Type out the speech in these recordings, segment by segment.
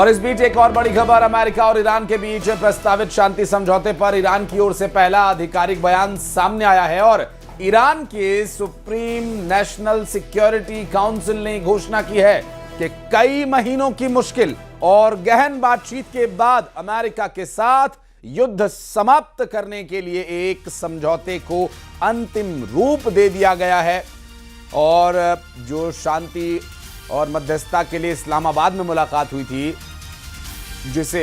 और इस बीच एक और बड़ी खबर, अमेरिका और ईरान के बीच प्रस्तावित शांति समझौते पर ईरान की ओर से पहला आधिकारिक बयान सामने आया है और ईरान के सुप्रीम नेशनल सिक्योरिटी काउंसिल ने घोषणा की है कि कई महीनों की मुश्किल और गहन बातचीत के बाद अमेरिका के साथ युद्ध समाप्त करने के लिए एक समझौते को अंतिम रूप दे दिया गया है। और जो शांति और मध्यस्थता के लिए इस्लामाबाद में मुलाकात हुई थी, जिसे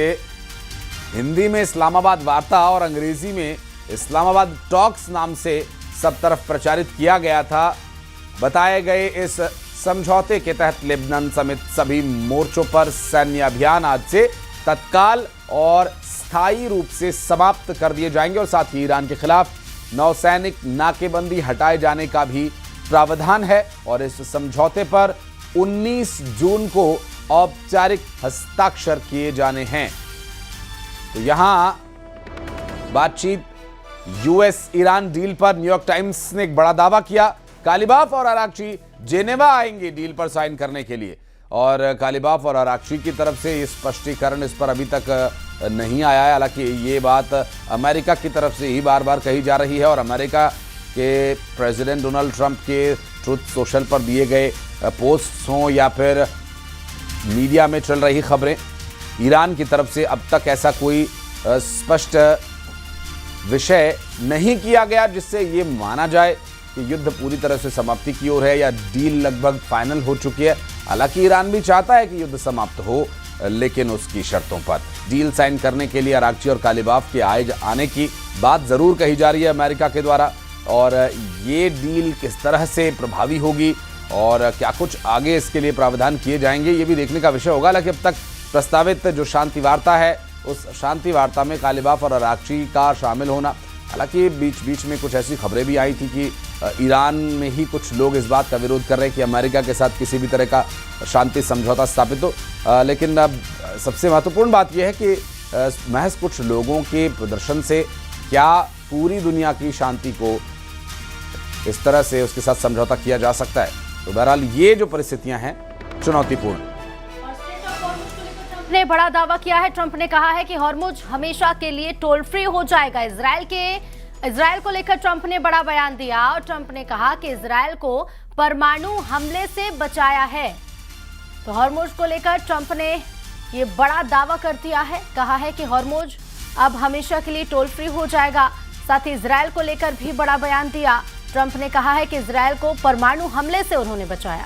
हिंदी में इस्लामाबाद वार्ता और अंग्रेजी में इस्लामाबाद टॉक्स नाम से सब तरफ प्रचारित किया गया था, बताए गए इस समझौते के तहत लेबनान समेत सभी मोर्चों पर सैन्य अभियान आज से तत्काल और स्थायी रूप से समाप्त कर दिए जाएंगे और साथ ही ईरान के खिलाफ नौसैनिक नाकेबंदी हटाए जाने का भी प्रावधान है। और इस समझौते पर 19 जून को औपचारिक हस्ताक्षर किए जाने हैं। तो यहां बातचीत यूएस ईरान डील पर न्यूयॉर्क टाइम्स ने एक बड़ा दावा किया। कालिबाफ और आरागची जेनेवा आएंगे डील पर साइन करने के लिए, और कालिबाफ और आरागची की तरफ से स्पष्टीकरण इस पर अभी तक नहीं आया है। हालांकि ये बात अमेरिका की तरफ से ही बार बार कही जा रही है और अमेरिका के प्रेसिडेंट डोनाल्ड ट्रंप के ट्रुथ सोशल पर दिए गए पोस्ट्स हों या फिर मीडिया में चल रही खबरें, ईरान की तरफ से अब तक ऐसा कोई स्पष्ट विषय नहीं किया गया जिससे ये माना जाए कि युद्ध पूरी तरह से समाप्ति की ओर है या डील लगभग फाइनल हो चुकी है। हालांकि ईरान भी चाहता है कि युद्ध समाप्त हो, लेकिन उसकी शर्तों पर। डील साइन करने के लिए आरागची और कालिबाफ के आने की बात जरूर कही जा रही है अमेरिका के द्वारा, और ये डील किस तरह से प्रभावी होगी और क्या कुछ आगे इसके लिए प्रावधान किए जाएंगे, ये भी देखने का विषय होगा। हालांकि अब तक प्रस्तावित जो शांति वार्ता है, उस शांति वार्ता में कालिबाफ और आरागची का शामिल होना, हालांकि बीच बीच में कुछ ऐसी खबरें भी आई थी कि ईरान में ही कुछ लोग इस बात का विरोध कर रहे हैं कि अमेरिका के साथ किसी भी तरह का शांति समझौता स्थापित हो। लेकिन अब सबसे महत्वपूर्ण बात यह है कि महज कुछ लोगों के प्रदर्शन से क्या पूरी दुनिया की शांति को इस तरह से उसके साथ समझौता किया जा सकता है। तो बहरहाल ये जो परिस्थितियां हैं चुनौतीपूर्ण। ट्रंप ने बड़ा दावा किया है। ट्रंप ने कहा है कि हॉर्मुज हमेशा के लिए टोल फ्री हो जाएगा। इजराइल को लेकर ट्रंप ने बड़ा बयान दिया और ट्रंप ने कहा कि इजराइल को परमाणु हमले से बचाया है। तो हॉर्मुज को लेकर ट्रंप ने ये बड़ा दावा कर दिया है, कहा है कि हॉर्मुज अब हमेशा के लिए टोल फ्री हो जाएगा। साथ ही इजराइल को लेकर भी बड़ा बयान दिया। ट्रंप ने कहा है कि इजराइल को परमाणु हमले से उन्होंने बचाया।